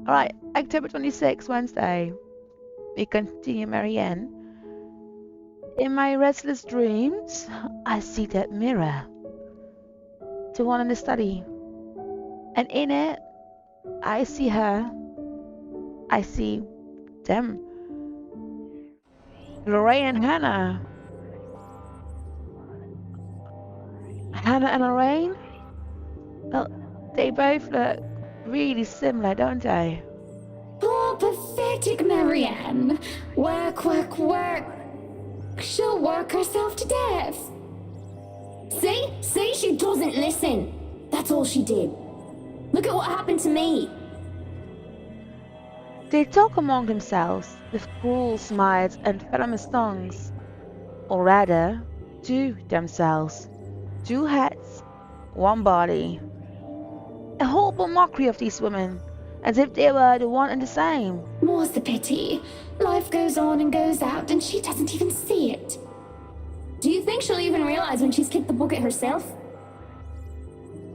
Alright, October 26th, Wednesday. We continue Marianne. In my restless dreams, I see that mirror, the one in the study. And in it, I see her. I see them. Lorraine and Hannah. Hannah and Lorraine? Well, they both look really similar, don't they? Poor pathetic Marianne. Work, work, work. She'll work herself to death. See, she doesn't listen. That's all she did. Look at what happened to me. They talk among themselves with cruel smiles and venomous tongues. Or rather, to themselves. Two heads, one body. A horrible mockery of these women, as if they were the one and the same. More's the pity. Life goes on and goes out, and she doesn't even see it. Do you think she'll even realize when she's kicked the bucket herself?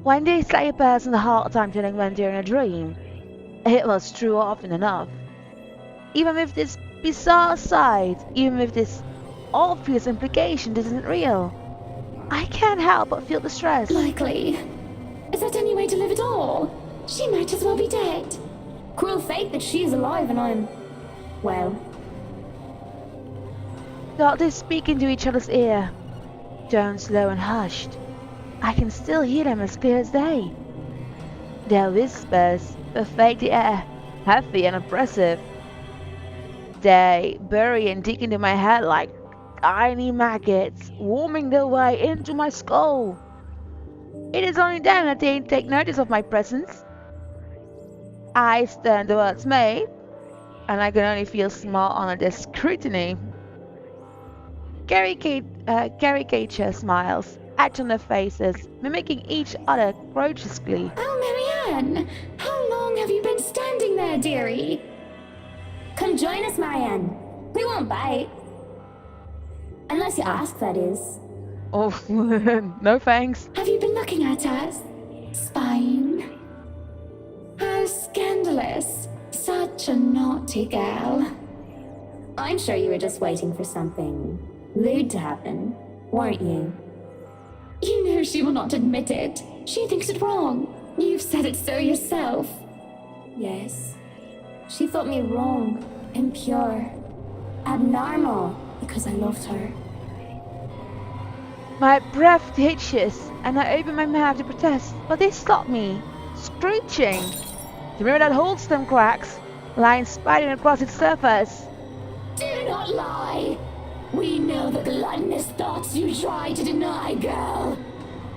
When they say a person a hard time telling when they're in a dream, it was true often enough. Even with this bizarre side, even with this obvious implication this isn't real, I can't help but feel the stress. Likely. Is that any way to live at all? She might as well be dead. Cruel fate that she's alive and I'm... well... Thought they speak into each other's ear, tones low and hushed. I can still hear them as clear as day. Their whispers pervade the air, heavy and oppressive. They bury and dig into my head like tiny maggots, worming their way into my skull. It is only then that they take notice of my presence. Eyes turn towards me, and I can only feel small under their scrutiny. Caricature smiles etch on their faces, mimicking each other grotesquely. Oh, Marianne! How long have you been standing there, dearie? Come join us, Marianne. We won't bite. Unless you ask, that is. Oh, no thanks. Have you been looking at us? Spying? How scandalous. Such a naughty girl. I'm sure you were just waiting for something lewd to happen, weren't you? You know she will not admit it. She thinks it wrong. You've said it so yourself. Yes. She thought me wrong, impure, abnormal, because I loved her. My breath hitches, and I open my mouth to protest, but they stop me, screeching. The mirror that holds them cracks, lines spidering across its surface. Do not lie! We know the gluttonous thoughts you try to deny, girl.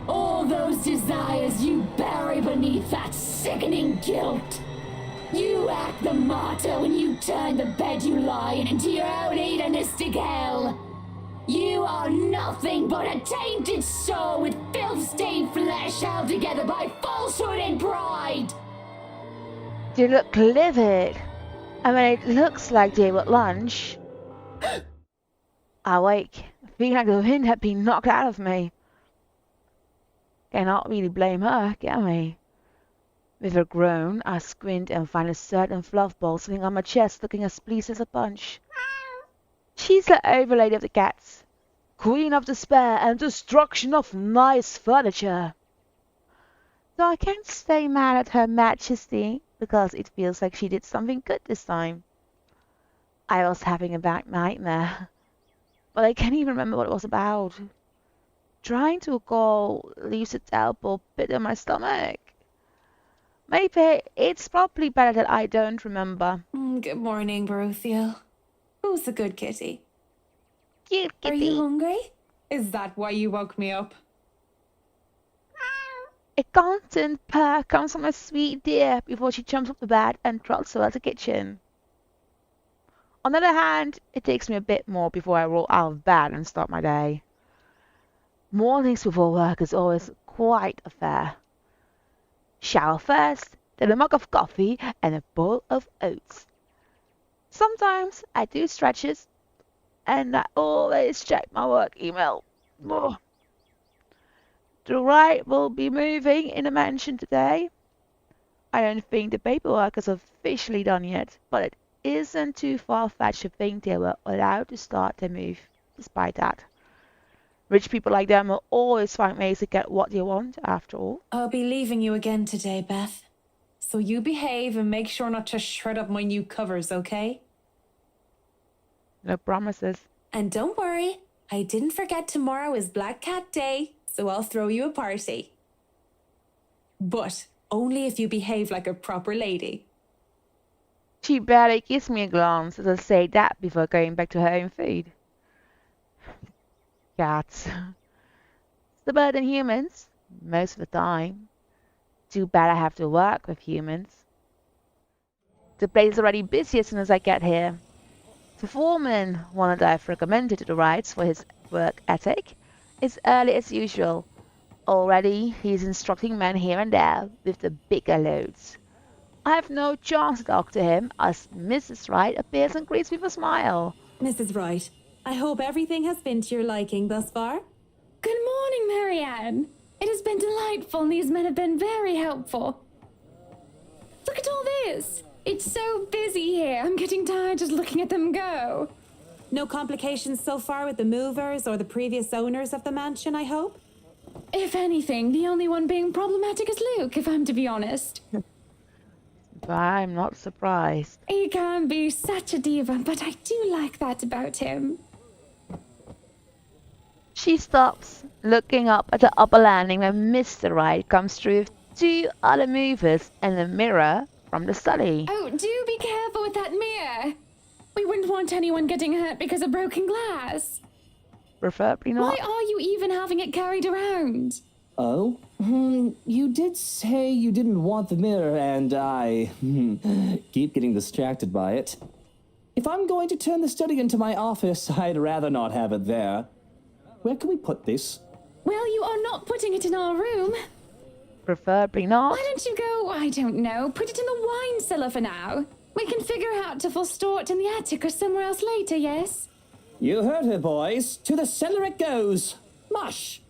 All those desires you bury beneath that sickening guilt. You act the martyr when you turn the bed you lie in into your own hedonistic hell. You are nothing but a tainted soul with filth-stained flesh held together by falsehood and pride. They look livid, and when it looks like they will lunge, I wake, feeling like the wind had been knocked out of me. Cannot really blame her, can we? With a groan, I squint and find a certain fluff ball sitting on my chest looking as pleased as a punch. She's the overlady of the cats, queen of despair and destruction of nice furniture. Though I can't stay mad at her majesty, because it feels like she did something good this time. I was having a bad nightmare, but I can't even remember what it was about. Trying to recall leaves a terrible pit in my stomach. Maybe it's probably better that I don't remember. Good morning, Baruthiel. Who's the good kitty? Cute Are kitty. you hungry? Is that why you woke me up? A constant purr comes from my sweet dear before she jumps off the bed and trots towards the kitchen. On the other hand, it takes me a bit more before I roll out of bed and start my day. Mornings before work is always quite a fair. Shower first, then a mug of coffee and a bowl of oats. Sometimes I do stretches, and I always check my work email. Ugh. The right will be moving in the mansion today. I don't think the paperwork is officially done yet, but it isn't too far-fetched to think they were allowed to start their move, despite that. Rich people like them will always find ways to get what they want, after all. I'll be leaving you again today, Beth. So you behave and make sure not to shred up my new covers, okay? No promises. And don't worry, I didn't forget tomorrow is Black Cat Day, so I'll throw you a party. But only if you behave like a proper lady. She barely gives me a glance as I say that before going back to her own food. Cats. It's better than humans, most of the time. Too bad I have to work with humans. The place is already busy as soon as I get here. The foreman, one that I've recommended to the rights for his work ethic, is early as usual. Already, he's instructing men here and there with the bigger loads. I have no chance to talk to him as Mrs. Wright appears and greets me with a smile. Mrs. Wright, I hope everything has been to your liking thus far. Good morning, Marianne. It has been delightful, and these men have been very helpful. Look at all this. It's so busy here. I'm getting tired just looking at them go. No complications so far with the movers or the previous owners of the mansion, I hope? If anything, the only one being problematic is Luke, if I'm to be honest. But I'm not surprised. He can be such a diva, but I do like that about him. She stops, looking up at the upper landing when Mr. Wright comes through with two other movers and a mirror from the study. Oh, do be careful with that mirror. We wouldn't want anyone getting hurt because of broken glass. Preferably not. Why are you even having it carried around? Oh? You did say you didn't want the mirror, and I keep getting distracted by it. If I'm going to turn the study into my office, I'd rather not have it there. Where can we put this? Well, you are not putting it in our room. Preferably not. Why don't you go, I don't know, put it in the wine cellar for now? We can figure out if we'll store it in the attic or somewhere else later, yes? You heard her, boys. To the cellar it goes. Mush!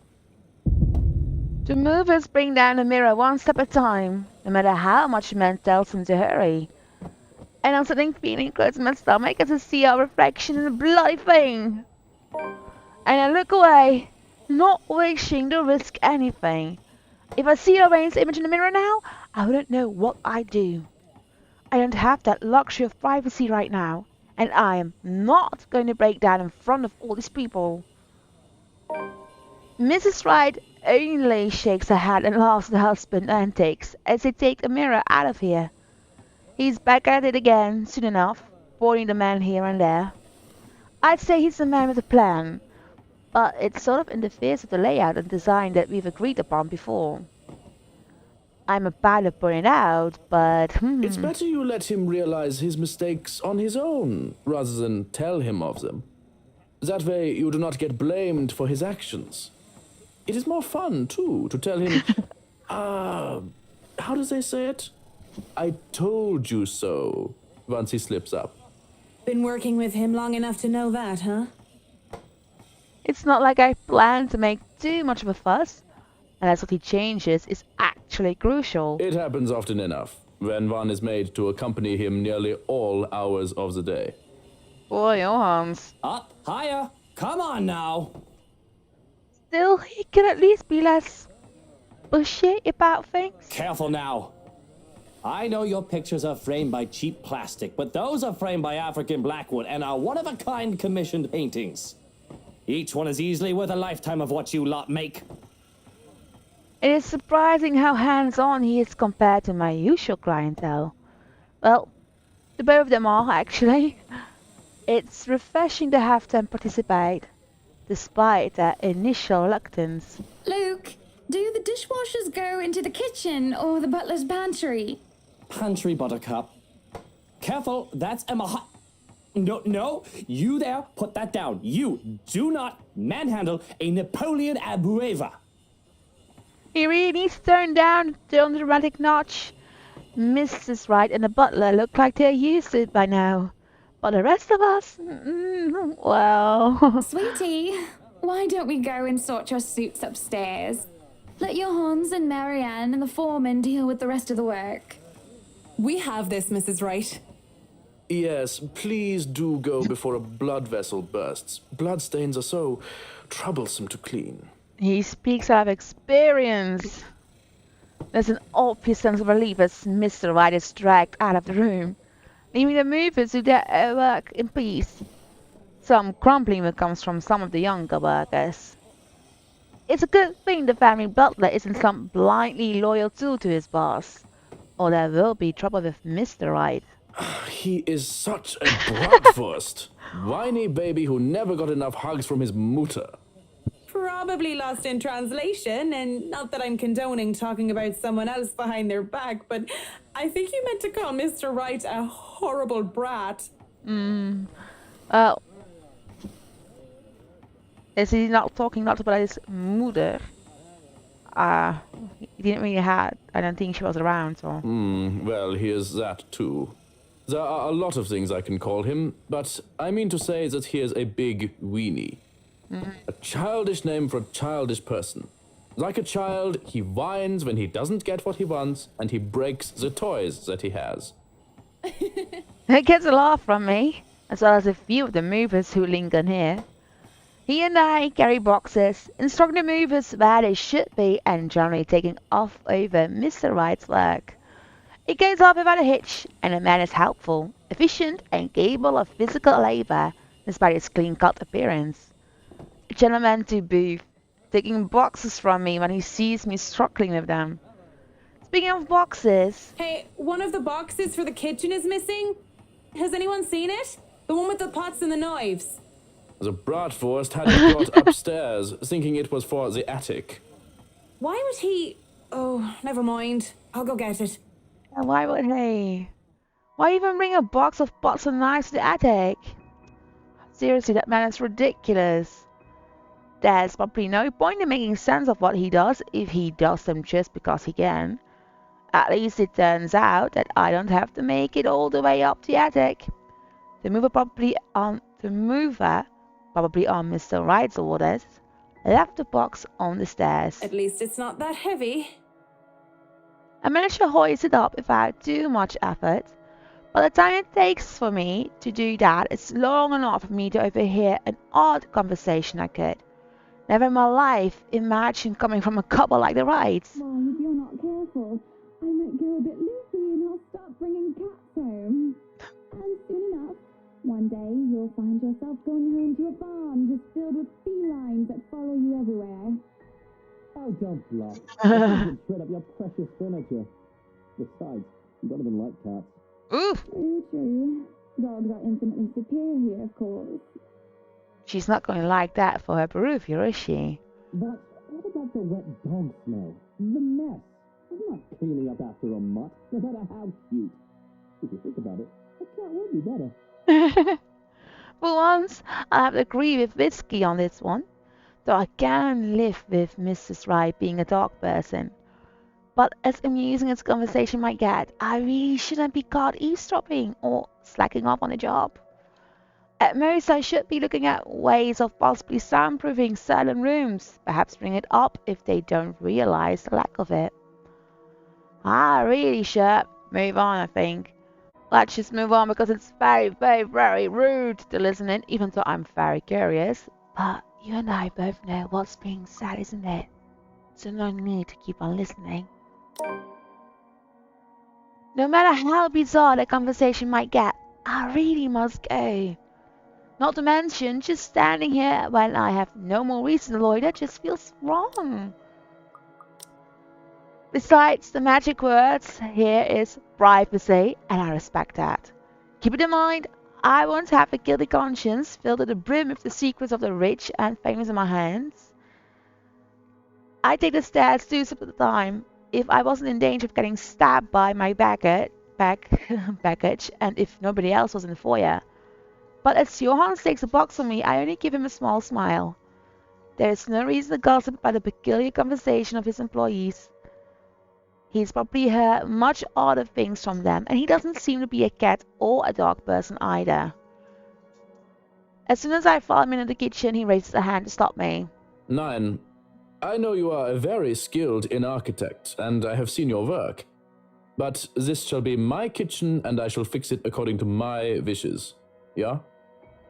The movers bring down the mirror one step at a time, no matter how much man tells them to hurry. And I'm sitting feeling close to my stomach as I see our reflection in the bloody thing. And I look away, not wishing to risk anything. If I see Lorraine's image in the mirror now, I wouldn't know what I'd do. I don't have that luxury of privacy right now, and I am not going to break down in front of all these people. Mrs. Wright only shakes her head and laughs at her husband's antics as they take the mirror out of here. He's back at it again soon enough, pointing the man here and there. I'd say he's the man with a plan, but it sort of interferes with the layout and design that we've agreed upon before. I'm about to point it out, but It's better you let him realize his mistakes on his own, rather than tell him of them. That way you do not get blamed for his actions. It is more fun, too, to tell him, how does they say it? I told you so, once he slips up. Been working with him long enough to know that, huh? it's not like I plan to make too much of a fuss, unless what he changes is actually crucial. It happens often enough, when one is made to accompany him nearly all hours of the day. Boy, oh Hans. Up, higher. Come on now. Still, he can at least be less pushy about things. Careful now. I know your pictures are framed by cheap plastic, but those are framed by African blackwood and are one-of-a-kind commissioned paintings. Each one is easily worth a lifetime of what you lot make. It is surprising how hands-on he is compared to my usual clientele. Well, the both of them are, actually. It's refreshing to have them participate, despite their initial reluctance. Luke, do the dishwashers go into the kitchen or the butler's pantry? Pantry, Buttercup. Careful, that's Emma. No, you there, put that down. You do not manhandle a Napoleon Abueva. He really needs to turn down the undramatic notch. Mrs. Wright and the butler look like they're used to it by now. But the rest of us, well... Sweetie, why don't we go and sort your suits upstairs? Let your Hans and Marianne and the foreman deal with the rest of the work. We have this, Mrs. Wright. Yes, please do go before a blood vessel bursts. Bloodstains are so troublesome to clean. He speaks out of experience. There's an obvious sense of relief as Mr. Wright is dragged out of the room, leaving the movers to their work in peace. Some grumbling comes from some of the younger workers. It's a good thing the family butler isn't some blindly loyal tool to his boss, or there will be trouble with Mr. Wright. He is such a bratwurst. Whiny baby who never got enough hugs from his mutter. Probably lost in translation, and not that I'm condoning talking about someone else behind their back, but I think you meant to call Mr. Wright a horrible brat. Well, is he not talking not about his mother? He didn't really have. I don't think she was around, so. Well, here's that too. There are a lot of things I can call him, but I mean to say that he is a big weenie. A childish name for a childish person. Like a child, he whines when he doesn't get what he wants, and he breaks the toys that he has. It gets a laugh from me, as well as a few of the movers who linger here. He and I carry boxes, instructing the movers where they should be, and generally taking off over Mr. Wright's work. It goes off without a hitch, and the man is helpful, efficient, and capable of physical labor, despite his clean-cut appearance. A gentleman to boot, taking boxes from me when he sees me struggling with them. Speaking of boxes... Hey, one of the boxes for the kitchen is missing. Has anyone seen it? The one with the pots and the knives. The bratwurst had it brought upstairs, thinking it was for the attic. Why would he... Oh, never mind. I'll go get it. And why would he? Why even bring a box of pots and knives to the attic? Seriously, that man is ridiculous. There's probably no point in making sense of what he does if he does them just because he can. At least it turns out that I don't have to make it all the way up the attic. The mover probably on Mr. Wright's orders left the box on the stairs. At least it's not that heavy. I managed to hoist it up without too much effort. By the time it takes for me to do that, it's long enough for me to overhear an odd conversation I could. Never in my life imagine coming from a couple like the Wrights. Mom, if you're not careful, I might go a bit loopy and I'll start bringing cats home. And soon enough, one day you'll find yourself going home to a barn just filled with felines that follow you everywhere. Oh, don't bluff. You shred up your precious furniture. Besides, you don't even like cats. Oof! True. Dogs are infinitely superior, of course. She's not going to like that for her behavior, is she? But what about the wet dog smell? The mess. I'm not cleaning up after a mutt, no matter how cute. If you think about it, a cat would be better. For once, I have to agree with Whiskey on this one, though I can live with Mrs. Wright being a dog person. But as amusing as conversation might get, I really shouldn't be caught eavesdropping or slacking off on a job. At most, I should be looking at ways of possibly soundproofing certain rooms, perhaps bring it up if they don't realize the lack of it. I really should move on, I think. Let's just move on because it's very, very, very rude to listen in, even though I'm very curious. But you and I both know what's being said, isn't it? So no need to keep on listening. No matter how bizarre the conversation might get, I really must go. Not to mention, just standing here when I have no more reason to loiter just feels wrong. Besides, the magic words here is privacy, and I respect that. Keep it in mind, I won't have a guilty conscience filled to the brim with the secrets of the rich and famous in my hands. I take the stairs 2 steps at a time. If I wasn't in danger of getting stabbed by my baggage, and if nobody else was in the foyer. But as Johannes takes a box from me, I only give him a small smile. There is no reason to gossip about the peculiar conversation of his employees. He's probably heard much odder things from them, and he doesn't seem to be a cat or a dog person either. As soon as I follow him into the kitchen, he raises a hand to stop me. Nine, I know you are a very skilled in architect, and I have seen your work. But this shall be my kitchen, and I shall fix it according to my wishes. Yeah?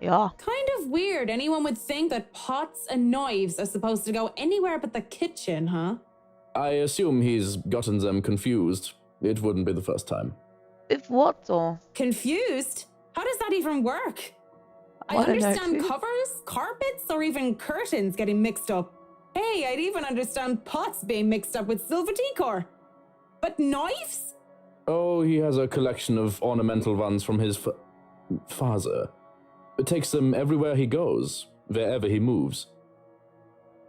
Yeah. Kind of weird anyone would think that pots and knives are supposed to go anywhere but the kitchen, huh? I assume he's gotten them confused. It wouldn't be the first time. With what, or? Confused? How does that even work? I wanna know understand too. covers, carpets, or even curtains getting mixed up. Hey, I'd even understand pots being mixed up with silver decor. But knives? Oh, he has a collection of ornamental ones from his father. It takes them everywhere he goes, wherever he moves.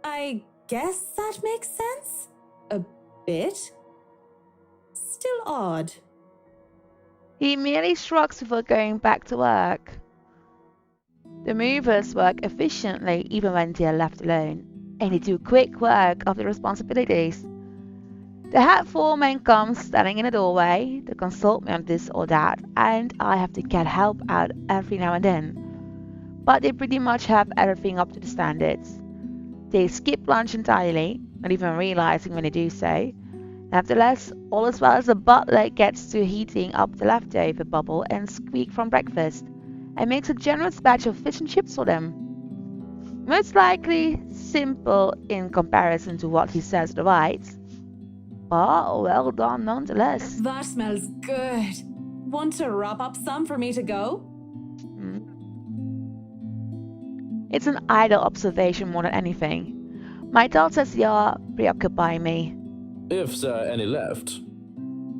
I guess that makes sense. A bit. Still odd. He merely shrugs before going back to work. The movers work efficiently even when they are left alone, and they do quick work of their responsibilities. The head foreman comes standing in the doorway to consult me on this or that, and I have to get help out every now and then. But they pretty much have everything up to the standards. They skip lunch entirely, not even realizing when they do so. Nevertheless, all as well as the butler gets to heating up the leftover bubble and squeak from breakfast, and makes a generous batch of fish and chips for them. Most likely simple in comparison to what he says to the whites, but well done nonetheless. That smells good. Want to wrap up some for me to go? It's an idle observation more than anything. My thoughts as they are preoccupy me. If there are any left.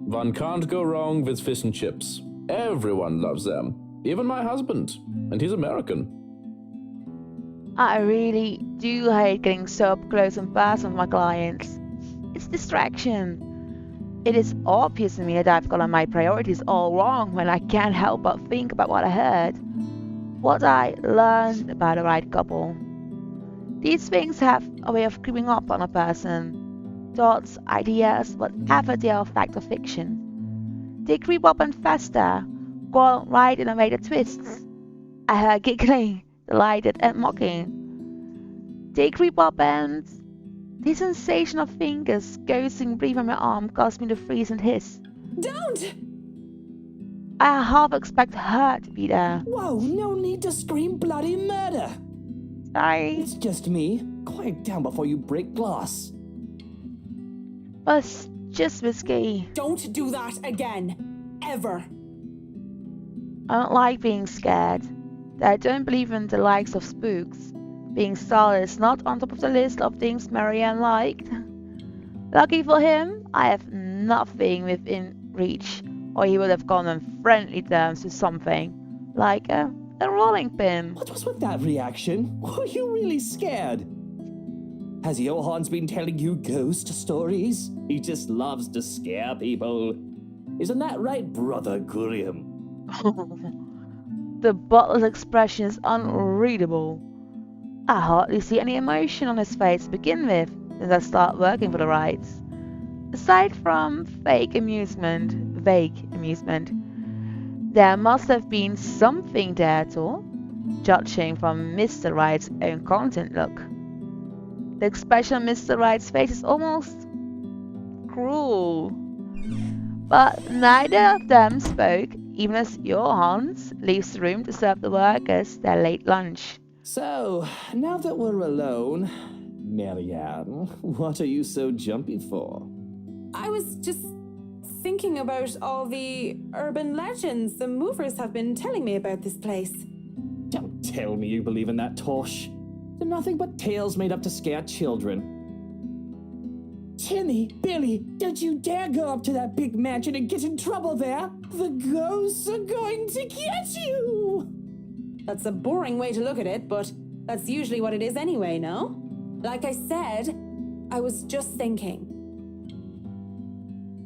One can't go wrong with fish and chips. Everyone loves them. Even my husband. And he's American. I really do hate getting so up close and personal with my clients. It's distraction. It is obvious to me that I've got my priorities all wrong when I can't help but think about what I heard. What I learned about the right couple. These things have a way of creeping up on a person. Thoughts, ideas, whatever they are fact or fiction. They creep up and fester, go right in a way that twists. I heard giggling, delighted and mocking. They creep up and the sensation of fingers ghosting brief on my arm caused me to freeze and hiss. Don't! I half expect her to be there. Whoa, no need to scream bloody murder. Sorry. It's just me. Quiet down before you break glass. But it's just risky. Don't do that again. Ever. I don't like being scared. I don't believe in the likes of spooks. Being startled is not on top of the list of things Marianne liked. Lucky for him, I have nothing within reach, or he would have gone on friendly terms with something, like a rolling pin. What was with that reaction? Were you really scared? Has Johann's been telling you ghost stories? He just loves to scare people. Isn't that right, Brother Gurium? The butler's expression is unreadable. I hardly see any emotion on his face to begin with since I start working for the Wrights. Aside from vague amusement, there must have been something there at all, judging from Mr. Wright's own content look. The expression on Mr. Wright's face is almost cruel. But neither of them spoke, even as Johannes leaves the room to serve the workers their late lunch. So, now that we're alone, Marianne, what are you so jumpy for? I was just thinking about all the urban legends the movers have been telling me about this place. Don't tell me you believe in that tosh. They're nothing but tales made up to scare children. Timmy, Billy, don't you dare go up to that big mansion and get in trouble there. The ghosts are going to get you. That's a boring way to look at it, but that's usually what it is anyway, no? Like I said, I was just thinking.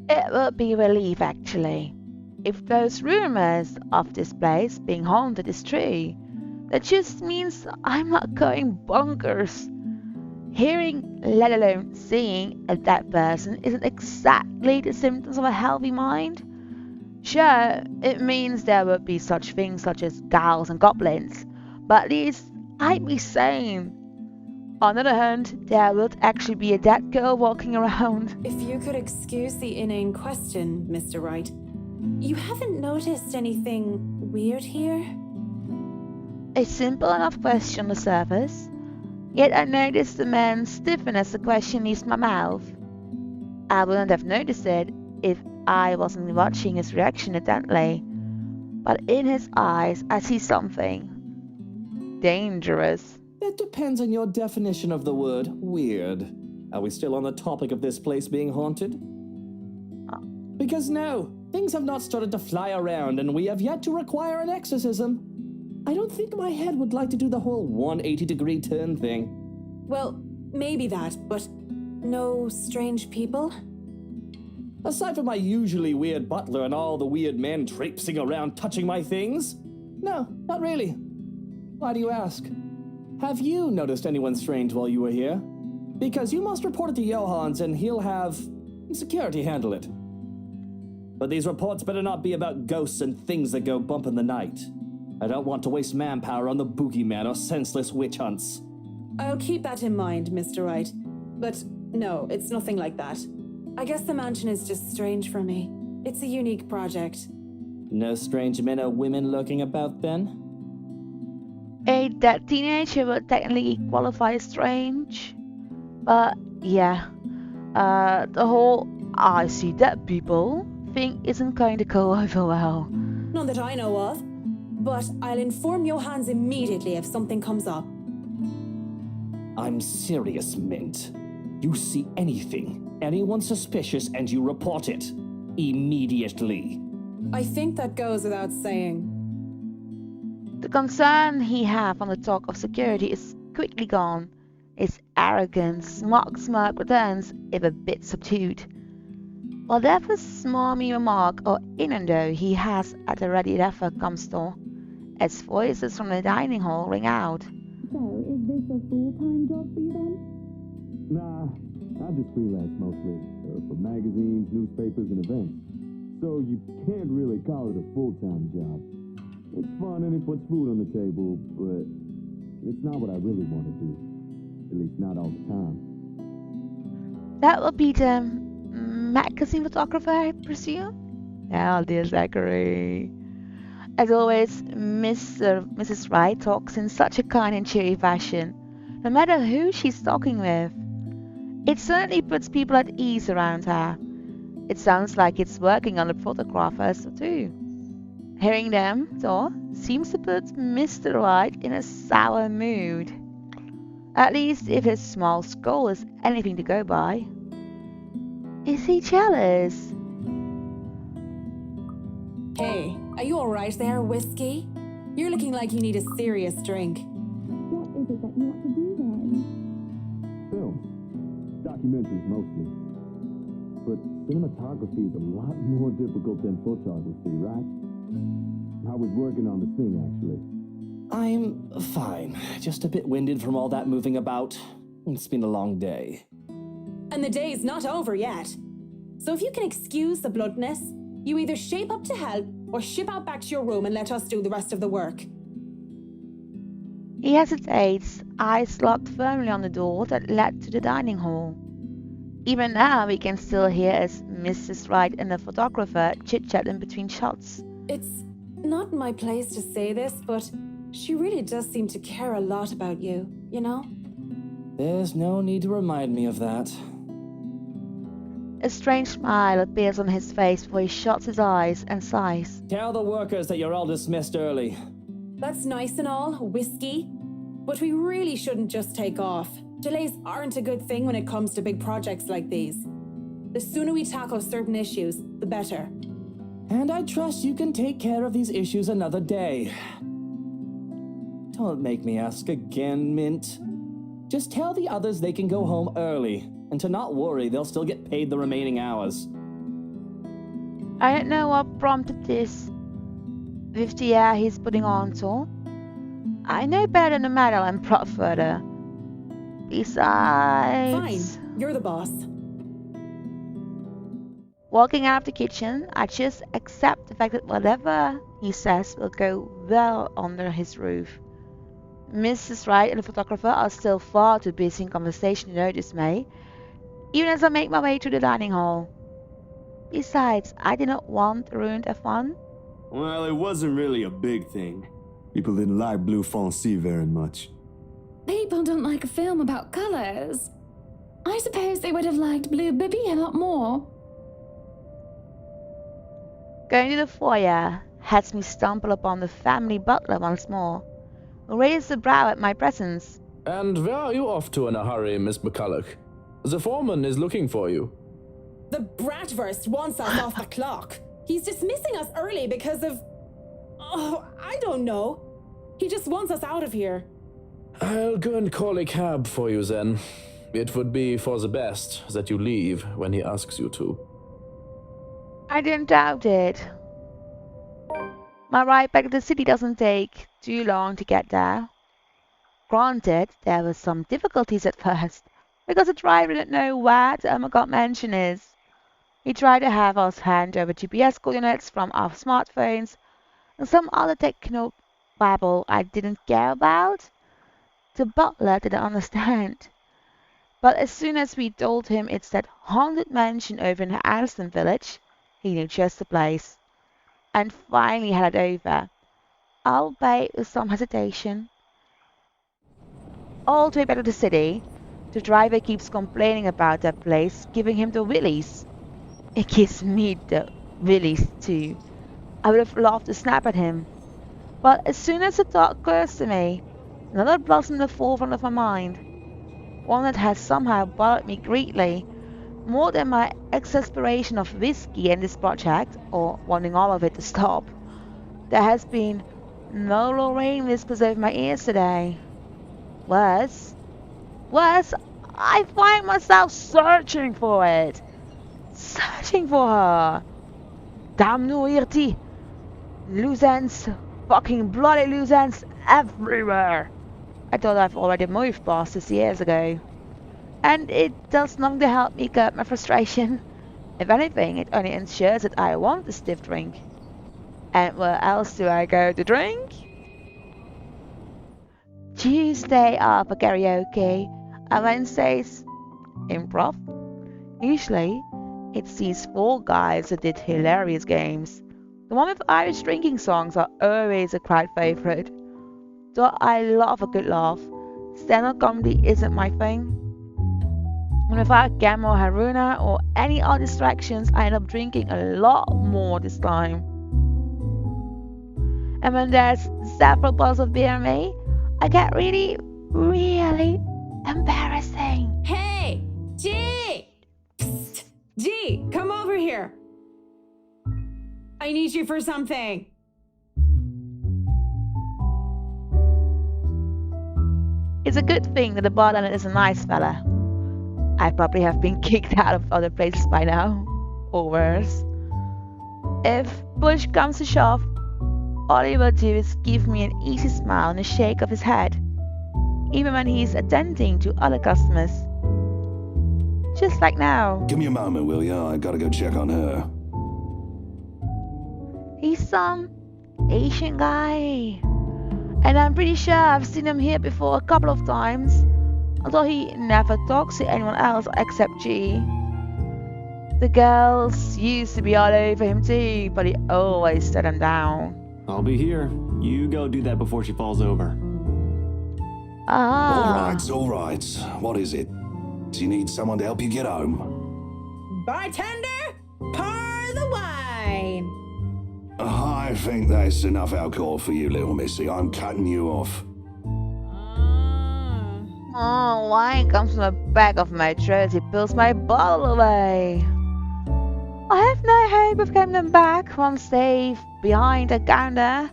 It would be a relief, actually, if those rumors of this place being haunted is true. That just means I'm not going bonkers. Hearing, let alone seeing, a dead person isn't exactly the symptoms of a healthy mind. Sure, it means there would be such things such as ghouls and goblins, but at least I'd be sane. On the other hand, there would actually be a dead girl walking around. If you could excuse the inane question, Mr. Wright, you haven't noticed anything weird here? A simple enough question on the surface, yet I noticed the man stiffen as the question leaves my mouth. I wouldn't have noticed it if I wasn't watching his reaction intently, but in his eyes I see something dangerous. That depends on your definition of the word weird. Are we still on the topic of this place being haunted? Because no, things have not started to fly around and we have yet to require an exorcism. I don't think my head would like to do the whole 180-degree turn thing. Well, maybe that, but no strange people? Aside from my usually weird butler and all the weird men traipsing around touching my things? No, not really. Why do you ask? Have you noticed anyone strange while you were here? Because you must report it to Johans and he'll have security handle it. But these reports better not be about ghosts and things that go bump in the night. I don't want to waste manpower on the boogeyman or senseless witch hunts. I'll keep that in mind, Mr. Wright. But no, it's nothing like that. I guess the mansion is just strange for me. It's a unique project. No strange men or women lurking about then? A dead teenager would technically qualify as strange. But yeah, the whole I see dead people thing isn't going to go over well. None that I know of. But I'll inform Johans immediately if something comes up. I'm serious, Mint. You see anything, anyone suspicious, and you report it. Immediately. I think that goes without saying. The concern he had on the talk of security is quickly gone. His arrogant, smug smirk returns, if a bit subdued. Whatever smarmy remark or innuendo he has at the ready effort comes to, as voices from the dining hall ring out. So, is this a full-time job for you then? Nah, I just freelance mostly, for magazines, newspapers, and events. So you can't really call it a full-time job. It's fun and it puts food on the table, but it's not what I really want to do. At least not all the time. That would be the magazine photographer, I presume? Oh dear Zachary. As always, Mrs. Wright talks in such a kind and cheery fashion, no matter who she's talking with. It certainly puts people at ease around her. It sounds like it's working on the photographers too. Hearing them, though, seems to put Mr. Wright in a sour mood. At least if his small skull is anything to go by. Is he jealous? Hey, are you alright there, Whiskey? You're looking like you need a serious drink. What is it that you want to do then? Films. Documentaries mostly. But cinematography is a lot more difficult than photography, right? I was working on this thing, actually. I'm fine. Just a bit winded from all that moving about. It's been a long day. And the day's not over yet. So if you can excuse the bluntness, you either shape up to help or ship out back to your room and let us do the rest of the work. He hesitates, eyes locked firmly on the door that led to the dining hall. Even now we can still hear as Mrs. Wright and the photographer chit-chatting between shots. It's not my place to say this, but she really does seem to care a lot about you, you know? There's no need to remind me of that. A strange smile appears on his face before he shuts his eyes and sighs. Tell the workers that you're all dismissed early. That's nice and all, Whiskey, but we really shouldn't just take off. Delays aren't a good thing when it comes to big projects like these. The sooner we tackle certain issues, the better. And I trust you can take care of these issues another day. Don't make me ask again, Mint. Just tell the others they can go home early, and to not worry, they'll still get paid the remaining hours. I don't know what prompted this. With the air he's putting on, so I know better than the medal and plot further. Besides... Fine, you're the boss. Walking out of the kitchen, I just accept the fact that whatever he says will go well under his roof. Mrs. Wright and the photographer are still far too busy in conversation to notice me, even as I make my way through the dining hall. Besides, I did not want to ruin their fun. Well, it wasn't really a big thing. People didn't like blue foncé very much. People don't like a film about colors. I suppose they would have liked Blue Bibby a lot more. Going to the foyer has me stumble upon the family butler once more, who raised a brow at my presence. And where are you off to in a hurry, Miss McCulloch? The foreman is looking for you. The Bratwurst wants us off the clock. He's dismissing us early because of... Oh, I don't know. He just wants us out of here. I'll go and call a cab for you then. It would be for the best that you leave when he asks you to. I didn't doubt it. My ride back to the city doesn't take too long to get there. Granted, there were some difficulties at first, because the driver didn't know where the Ermengarde Mansion is. He tried to have us hand over GPS coordinates from our smartphones and some other techno babble I didn't care about. The butler didn't understand. But as soon as we told him it's that haunted mansion over in Addison village, he knew just the place, and finally had it over, albeit with some hesitation. All the way back to the city, the driver keeps complaining about that place, giving him the willies. It gives me the willies too. I would have loved to snap at him. But as soon as the thought occurs to me, another blossom in the forefront of my mind. One that has somehow bothered me greatly, more than my exasperation of whiskey and this project, or wanting all of it to stop. There has been no Lorraine whispers over my ears today. Worse, I find myself searching for it. Searching for her. Damn no irti. Loose ends, fucking bloody loose ends everywhere. I thought I've already moved past this years ago. And it does nothing to help me curb my frustration. If anything, it only ensures that I want a stiff drink. And where else do I go to drink? Tuesday are for karaoke, and Wednesdays improv. Usually, it's these four guys that did hilarious games. The one with Irish drinking songs are always a crowd favourite. Though I love a good laugh, stand-up comedy isn't my thing. And without Gamma or Haruna or any other distractions, I end up drinking a lot more this time. And when there's several bottles of beer in me, I get really embarrassing. Hey, G! Psst. G, come over here. I need you for something. It's a good thing that the bartender is a nice fella. I probably have been kicked out of other places by now, or worse. If push comes to shove, all he will do is give me an easy smile and a shake of his head, even when he's attending to other customers. Just like now. Give me a moment, will ya? I gotta go check on her. He's some Asian guy, and I'm pretty sure I've seen him here before a couple of times, although he never talks to anyone else except G. The girls used to be all over him too, but he always stood them down. I'll be here. You go do that before she falls over. Ah. All right. What is it? Do you need someone to help you get home? Bartender, pour the wine. I think that's enough alcohol for you, little missy. I'm cutting you off. Oh, wine comes from the back of my throat. He pulls my bottle away. I have no hope of getting them back once they've behind the counter.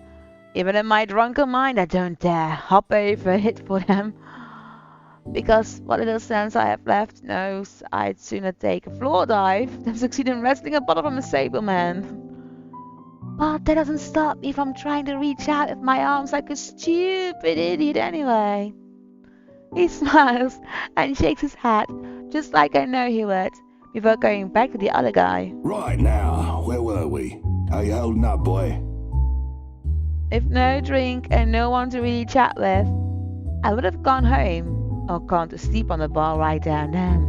Even in my drunken mind, I don't dare hop over it for them. Because what little sense I have left knows I'd sooner take a floor dive than succeed in wresting a bottle from a sableman. But that doesn't stop me from trying to reach out with my arms like a stupid idiot anyway. He smiles and shakes his head, just like I know he would, before going back to the other guy. Right now, where were we? How you holding up, boy? With no drink and no one to really chat with, I would have gone home or gone to sleep on the bar right down then.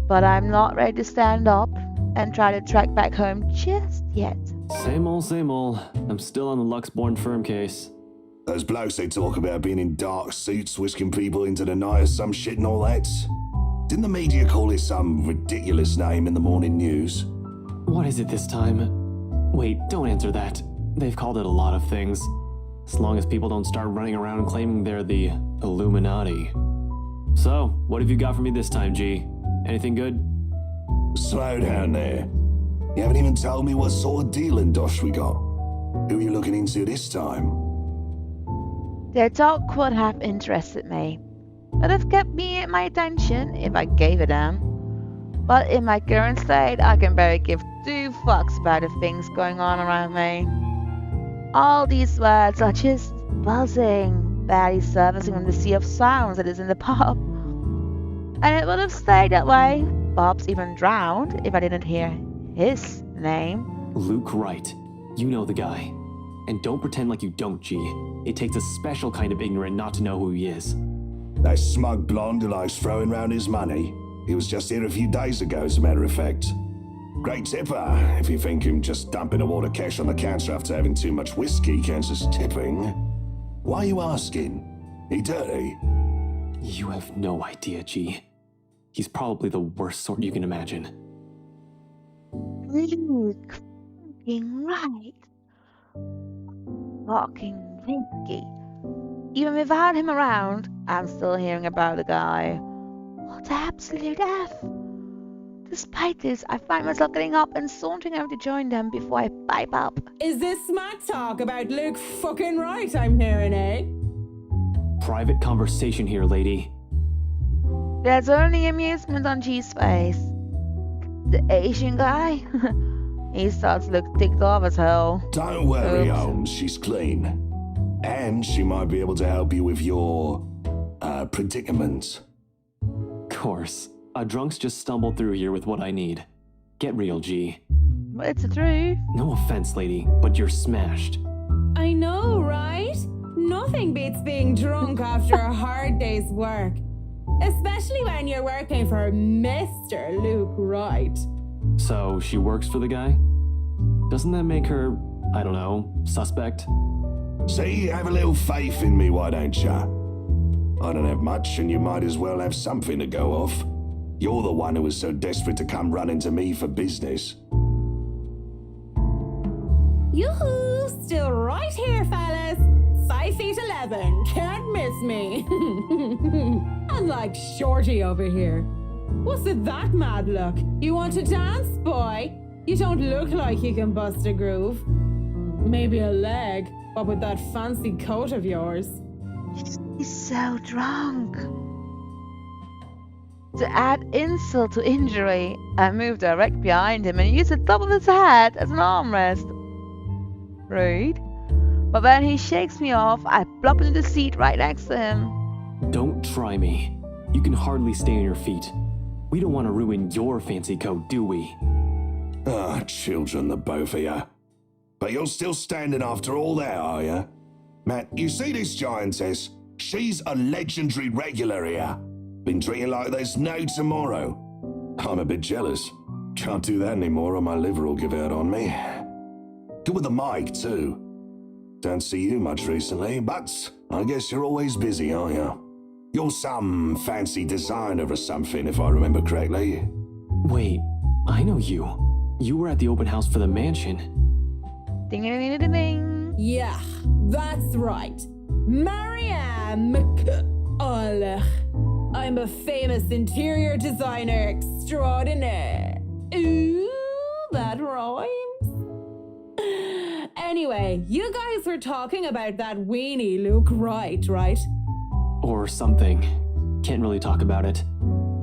But I'm not ready to stand up and try to track back home just yet. Same old, same old. I'm still on the Luxbourne firm case. Those blokes they talk about being in dark suits, whisking people into the night or some shit and all that. Didn't the media call it some ridiculous name in the morning news? What is it this time? Wait, don't answer that. They've called it a lot of things. As long as people don't start running around claiming they're the Illuminati. So, what have you got for me this time, G? Anything good? Slow down there. You haven't even told me what sort of deal and dosh we got. Who are you looking into this time? Their talk would have interested me. Would have kept me my attention if I gave it them. But in my current state, I can barely give 2 fucks about the things going on around me. All these words are just buzzing, barely surfacing on the sea of sounds that is in the pub. And it would have stayed that way, perhaps even drowned, if I didn't hear his name. Luke Wright. You know the guy. And don't pretend like you don't, G. It takes a special kind of ignorant not to know who he is. That smug blonde who likes throwing round his money. He was just here a few days ago, as a matter of fact. Great tipper, if you think him just dumping a wad of cash on the counter after having too much whiskey counts as tipping. Why are you asking? He dirty? You have no idea, G. He's probably the worst sort you can imagine. Luke, fucking right. Fucking whiskey. Even without him around, I'm still hearing about the guy. What absolute F. Despite this, I find myself getting up and sauntering over to join them before I pipe up. Is this smack talk about Luke fucking Wright I'm hearing, eh? Private conversation here, lady. There's only amusement on G's face. The Asian guy? He starts to look ticked off as hell. Don't worry, Oops. Holmes, she's clean. And she might be able to help you with your, predicament. Course. A drunk's just stumbled through here with what I need. Get real, G. But it's the truth. No offense, lady, but you're smashed. I know, right? Nothing beats being drunk after a hard day's work. Especially when you're working for Mr. Luke Wright. So, she works for the guy? Doesn't that make her, I don't know, suspect? See, have a little faith in me, why don't ya? I don't have much, and you might as well have something to go off. You're the one who was so desperate to come running to me for business. Yoo-hoo! Still right here, fellas. 5 feet 11. Can't miss me. Unlike Shorty over here. What's with that mad look? You want to dance, boy? You don't look like you can bust a groove. Maybe a leg, but with that fancy coat of yours. He's so drunk. To add insult to injury, I moved direct behind him and used the top of his head as an armrest. Rude. But when he shakes me off, I plop into the seat right next to him. Don't try me. You can hardly stay on your feet. We don't want to ruin your fancy coat, do we? Ah, children, the both of you. But you're still standing after all that, are you? Matt, you see this giantess? She's a legendary regular here. Been drinking like there's no tomorrow. I'm a bit jealous. Can't do that anymore or my liver will give out on me. Good with the mic, too. Don't see you much recently, but I guess you're always busy, aren't you? You're some fancy designer or something, if I remember correctly. Wait, I know you. You were at the open house for the mansion. Ding ding ding ding ding. Yeah, that's right. Marianne I'm a famous interior designer extraordinaire. Ooh, that rhymes. Anyway, you guys were talking about that weenie Luke Wright, right? Or something. Can't really talk about it.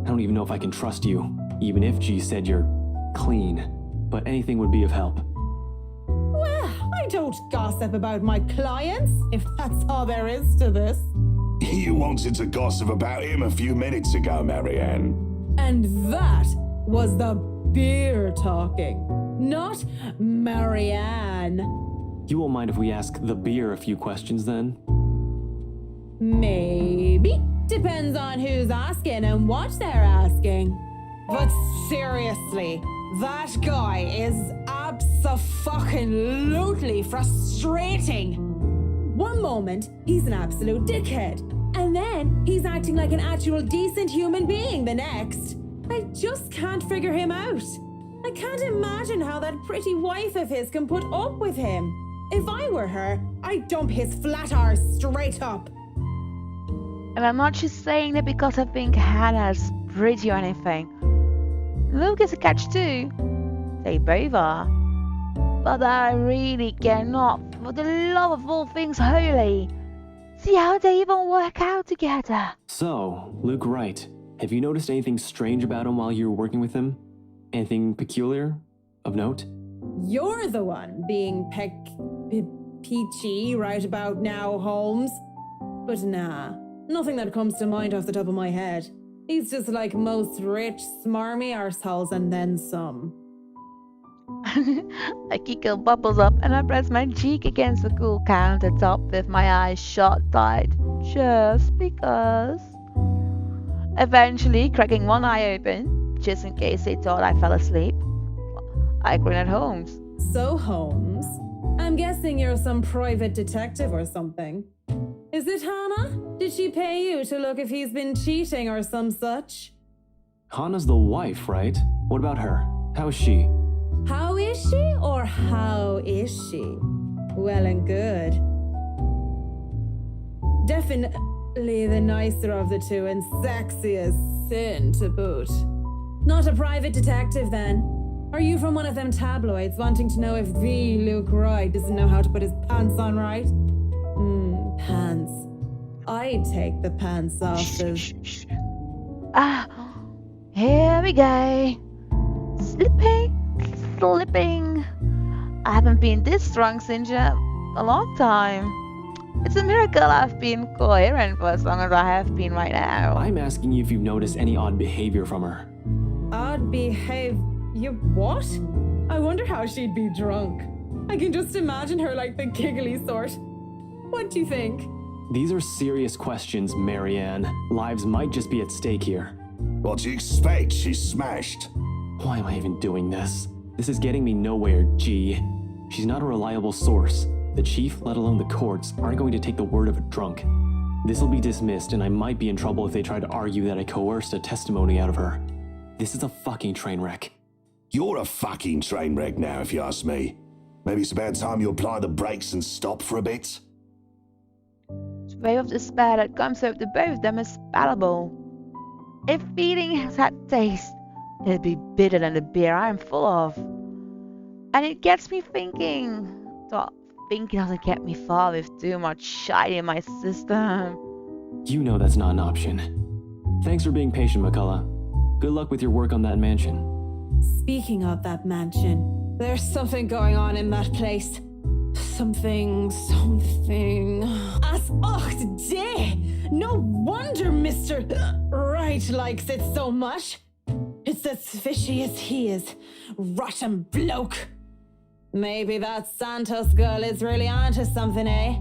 I don't even know if I can trust you, even if G said you're clean. But anything would be of help. Well, I don't gossip about my clients, if that's all there is to this. You wanted to gossip about him a few minutes ago, Marianne. And that was the beer talking, not Marianne. You won't mind if we ask the beer a few questions then? Maybe. Depends on who's asking and what they're asking. But seriously, that guy is abso-fucking-lutely frustrating. One moment, he's an absolute dickhead. And then he's acting like an actual decent human being the next. I just can't figure him out. I can't imagine how that pretty wife of his can put up with him. If I were her, I'd dump his flat arse straight up. And I'm not just saying that because I think Hannah's pretty or anything. Luke is a catch too. They both are. But I really cannot, for the love of all things holy, see how they even work out together. So, Luke Wright, have you noticed anything strange about him while you were working with him? Anything peculiar? Of note? You're the one being peachy right about now, Holmes. But nah, nothing that comes to mind off the top of my head. He's just like most rich, smarmy arseholes and then some. A giggle bubbles up and I press my cheek against the cool countertop with my eyes shut tight, just because. Eventually, cracking one eye open, just in case they thought I fell asleep, I grin at Holmes. So, Holmes, I'm guessing you're some private detective or something. Is it Hannah? Did she pay you to look if he's been cheating or some such? Hannah's the wife, right? What about her? How is she? How is she or how is she? Well and good. Definitely the nicer of the two and sexy as sin to boot. Not a private detective then? Are you from one of them tabloids wanting to know if the Luke Wright doesn't know how to put his pants on right? Pants. I'd take the pants off of... Here we go. Slipping. I haven't been this drunk since a long time. It's a miracle I've been coherent for as long as I have been right now. I'm asking you if you've noticed any odd behavior from her. Odd behavior? What? I wonder how she'd be drunk. I can just imagine her like the giggly sort. What do you think? These are serious questions, Marianne. Lives might just be at stake here. What do you expect? She's smashed. Why am I even doing this? This is getting me nowhere, G. She's not a reliable source. The chief, let alone the courts, aren't going to take the word of a drunk. This will be dismissed, and I might be in trouble if they try to argue that I coerced a testimony out of her. This is a fucking train wreck. You're a fucking train wreck now, if you ask me. Maybe it's about time you apply the brakes and stop for a bit. The wave of despair that comes over the both of them is palatable. If feeling has had taste, it'll be bitter than the beer I am full of. And it gets me thinking. Well, thinking doesn't get me far with too much shite in my system. You know that's not an option. Thanks for being patient, McCullough. Good luck with your work on that mansion. Speaking of that mansion, there's something going on in that place. Something. As day! No wonder Mr. Wright likes it so much. It's as fishy as he is. Rotten bloke. Maybe that Santos girl is really onto something, eh?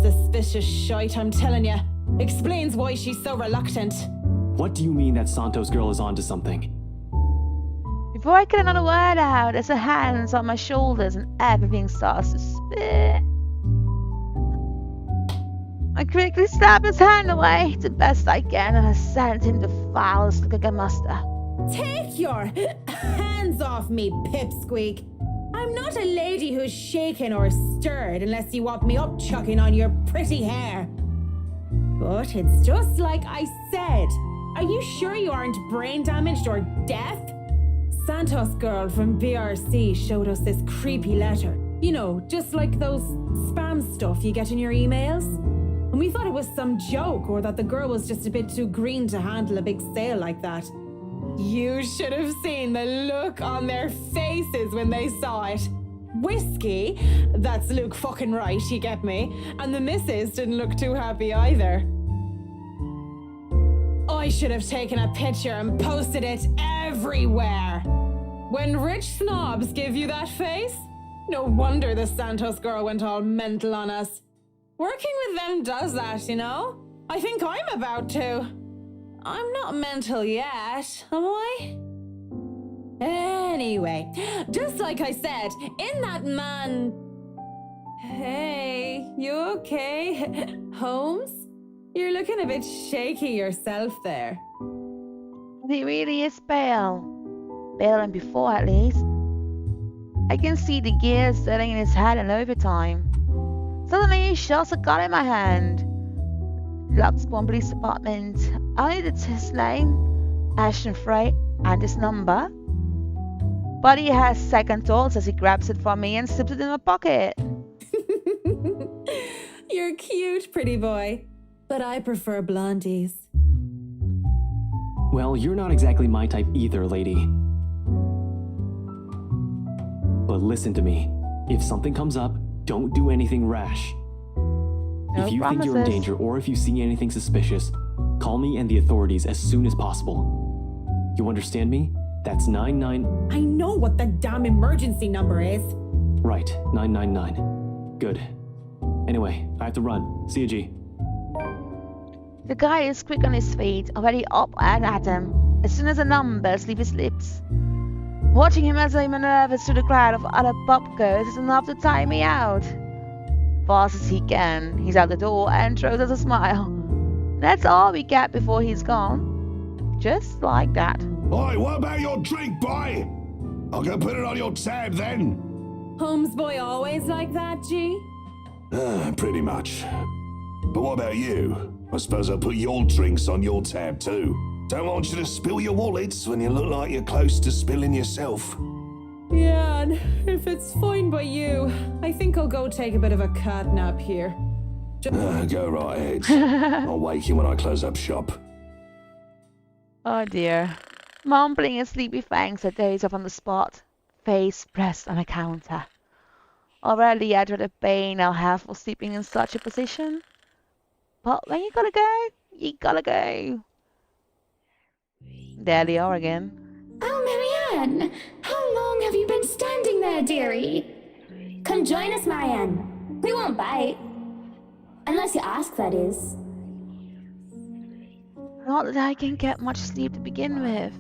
Suspicious shite, I'm telling ya. Explains why she's so reluctant. What do you mean that Santos girl is onto something? Before I get another word out, there's a hands on my shoulders and everything starts to spin. I quickly slap his hand away the best I can and I sent him the foulest look I can muster. Take your hands off me, pipsqueak. I'm not a lady who's shaken or stirred unless you want me upchucking on your pretty hair. But it's just like I said. Are you sure you aren't brain damaged or deaf? Santos girl from BRC showed us this creepy letter. You know, just like those spam stuff you get in your emails. And we thought it was some joke or that the girl was just a bit too green to handle a big sale like that. You should have seen the look on their faces when they saw it. Whiskey, that's Luke fucking right, you get me, and the missus didn't look too happy either. I should have taken a picture and posted it everywhere. When rich snobs give you that face, no wonder the Santos girl went all mental on us. Working with them does that, you know? I think I'm about to. I'm not mental yet, am I? Anyway, just like I said, in that man... Hey, you okay? Holmes? You're looking a bit shaky yourself there. He really is pale. Paler than before, at least. I can see the gears setting in his head in overtime. Suddenly, he shoves a gun in my hand. Luxbourne Police Department. I need his name, Ashton Frey, and his number. But he has second thoughts as he grabs it from me and slips it in my pocket. You're cute, pretty boy. But I prefer blondies. Well, you're not exactly my type either, lady. But listen to me. If something comes up, don't do anything rash. If you think you're in danger or if you see anything suspicious, call me and the authorities as soon as possible. You understand me? That's 99... I know what the damn emergency number is. Right, 999. Good. Anyway, I have to run. See you, G. The guy is quick on his feet, already up and at him, as soon as the numbers leave his lips. Watching him as he maneuvers through the crowd of other pop-goers is enough to tire me out. Fast as he can, he's out the door and throws us a smile. That's all we get before he's gone. Just like that. Oi, what about your drink, boy? I'll go put it on your tab then. Holmes boy always like that, G? Pretty much. But what about you? I suppose I'll put your drinks on your tab too. Don't want you to spill your wallets when you look like you're close to spilling yourself. Yeah, and if it's fine by you, I think I'll go take a bit of a cat nap here. Go right ahead. I'll wake you when I close up shop. Oh dear. Mumbling his sleepy thanks, I doze off on the spot, face pressed on a counter. Already I dread the pain I'll have for sleeping in such a position. But when you gotta go, you gotta go. There they are again. Oh, Marianne! How long have you been standing there, dearie? Come join us, Marianne. We won't bite. Unless you ask, that is. Not that I can get much sleep to begin with.